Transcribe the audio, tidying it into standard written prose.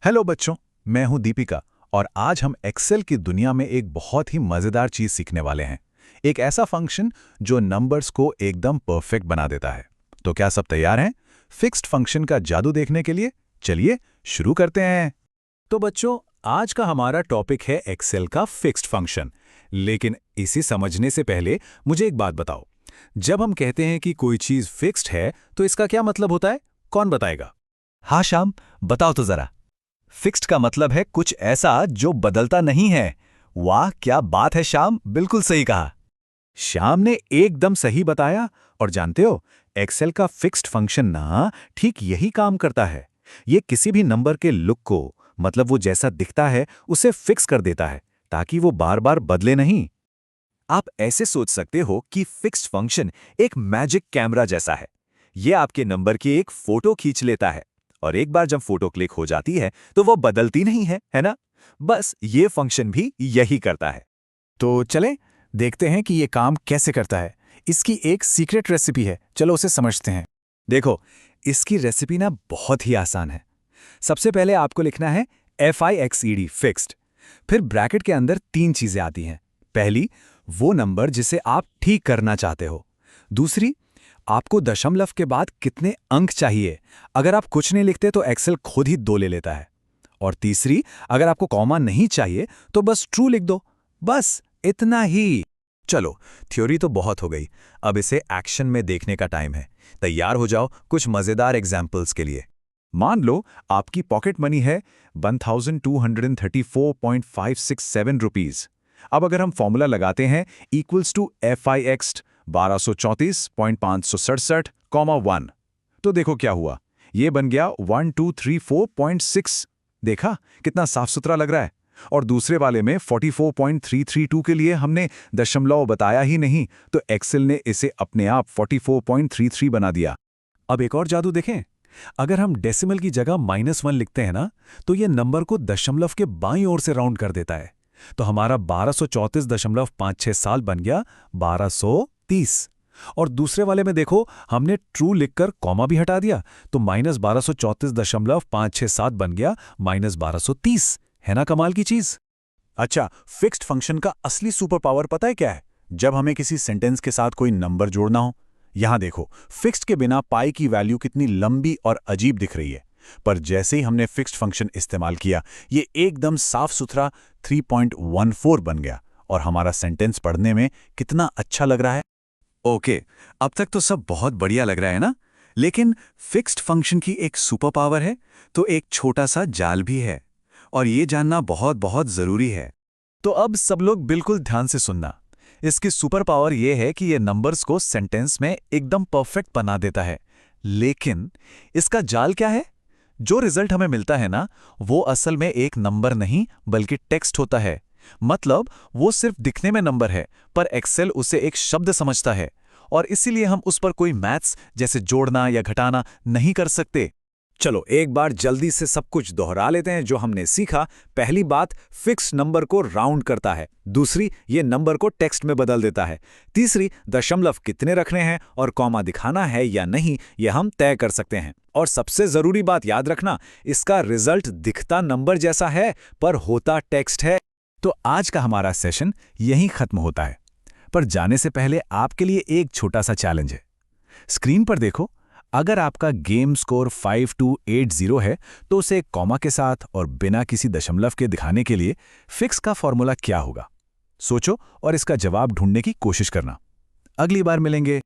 Hello बच्चों, मैं हूं दीपिका और आज हम एक्सेल की दुनिया में एक बहुत ही मज़ेदार चीज़ सीखने वाले हैं। एक ऐसा फंक्शन जो नंबर्स को एकदम परफेक्ट बना देता है। तो क्या सब तैयार हैं फिक्स्ड फंक्शन का जादू देखने के लिए? चलिए शुरू करते हैं। तो बच्चों, आज का हमारा टॉपिक है एक्सेल का फिक्स्ड फंक्शन। लेकिन इसे समझने से पहले मुझे एक बात बताओ, जब हम कहते हैं कि कोई चीज़ फिक्स्ड है तो इसका क्या मतलब होता है? कौन बताएगा? हाँ श्याम, बताओ तो जरा। फिक्स्ड का मतलब है कुछ ऐसा जो बदलता नहीं है। वाह क्या बात है श्याम, बिल्कुल सही कहा। श्याम ने एकदम सही बताया। और जानते हो, एक्सेल का फिक्स्ड फंक्शन ना ठीक यही काम करता है। ये किसी भी नंबर के लुक को, मतलब वो जैसा दिखता है, उसे फिक्स कर देता है ताकि वो बार बार बदले नहीं। आप ऐसे सोच सकते हो कि फिक्स्ड फंक्शन एक मैजिक कैमरा जैसा है। ये आपके नंबर की एक फोटो खींच लेता है और एक बार जब फोटो क्लिक हो जाती है तो वो बदलती नहीं है ना? बस ये फंक्शन भी यही करता है। तो चलें देखते हैं कि ये काम कैसे करता है। इसकी एक सीक्रेट रेसिपी है, चलो उसे समझते हैं। देखो, इसकी रेसिपी ना बहुत ही आसान है। सबसे पहले आपको लिखना है FIXED फिक्स्ड। फिर ब्रैकेट के अंदर तीन चीजें आती हैं। पहली, वो नंबर जिसे आप ठीक करना चाहते हो। दूसरी, आपको दशमलव के बाद कितने अंक चाहिए। अगर आप कुछ नहीं लिखते तो एक्सेल खुद ही 2 ले लेता है। और तीसरी, अगर आपको कॉमा नहीं चाहिए तो बस ट्रू लिख दो। बस इतना ही। चलो, थ्योरी तो बहुत हो गई, अब इसे एक्शन में देखने का टाइम है। तैयार हो जाओ कुछ मजेदार एग्जाम्पल्स के लिए। मान लो आपकी पॉकेट मनी है 1234.567 रुपीज। अब अगर हम फॉर्मूला लगाते हैं इक्वल्स टू FIX 1234.567, 1, तो देखो क्या हुआ। ये बन गया 1234.6। देखा कितना साफ सुथरा लग रहा है। और दूसरे वाले में 44.332 के लिए हमने दशमलव बताया ही नहीं, तो एक्सेल ने इसे अपने आप 44.33 बना दिया। अब एक और जादू देखें। अगर हम डेसिमल की जगह -1 लिखते हैं ना, तो ये नंबर को दशमलव के बाईं ओर से राउंड कर देता है। तो हमारा 1234.567 बन गया 1230। और दूसरे वाले में देखो, हमने ट्रू लिखकर कॉमा भी हटा दिया, तो -1234.567 बन गया -1230। है ना कमाल की चीज? अच्छा, फिक्स्ड फंक्शन का असली सुपर पावर पता है क्या है? जब हमें किसी सेंटेंस के साथ कोई नंबर जोड़ना हो। यहां देखो, फिक्स्ड के बिना पाई की वैल्यू कितनी लंबी और अजीब दिख रही है। पर जैसे ही हमने फिक्स्ड फंक्शन इस्तेमाल किया, ये एकदम साफ सुथरा 3.14 बन गया। और हमारा सेंटेंस पढ़ने में कितना अच्छा लग रहा है। ओके, अब तक तो सब बहुत बढ़िया लग रहा है ना? लेकिन फिक्स्ड फंक्शन की एक सुपर पावर है, तो एक छोटा सा जाल भी है। और ये जानना बहुत बहुत जरूरी है। तो अब सब लोग बिल्कुल ध्यान से सुनना। इसकी सुपर पावर ये है कि ये नंबर्स को सेंटेंस में एकदम परफेक्ट बना देता है। लेकिन इसका जाल क्या है? जो रिजल्ट हमें मिलता है ना, वो असल में एक नंबर नहीं बल्कि टेक्स्ट होता है। मतलब वो सिर्फ दिखने में नंबर है, पर एक्सेल उसे एक शब्द समझता है। और इसीलिए हम उस पर कोई मैथ्स जैसे जोड़ना या घटाना नहीं कर सकते। चलो एक बार जल्दी से सब कुछ दोहरा लेते हैं जो हमने सीखा। पहली बात, फिक्स नंबर को राउंड करता है। दूसरी, ये नंबर को टेक्स्ट में बदल देता है। तीसरी, दशमलव कितने रखने हैं और कॉमा दिखाना है या नहीं, यह हम तय कर सकते हैं। और सबसे जरूरी बात याद रखना, इसका रिजल्ट दिखता नंबर जैसा है पर होता टेक्स्ट है। तो आज का हमारा सेशन यहीं खत्म होता है। पर जाने से पहले आपके लिए एक छोटा सा चैलेंज है। स्क्रीन पर देखो, अगर आपका गेम स्कोर 5280 है तो उसे एक कॉमा के साथ और बिना किसी दशमलव के दिखाने के लिए फिक्स का फॉर्मूला क्या होगा? सोचो और इसका जवाब ढूंढने की कोशिश करना। अगली बार मिलेंगे।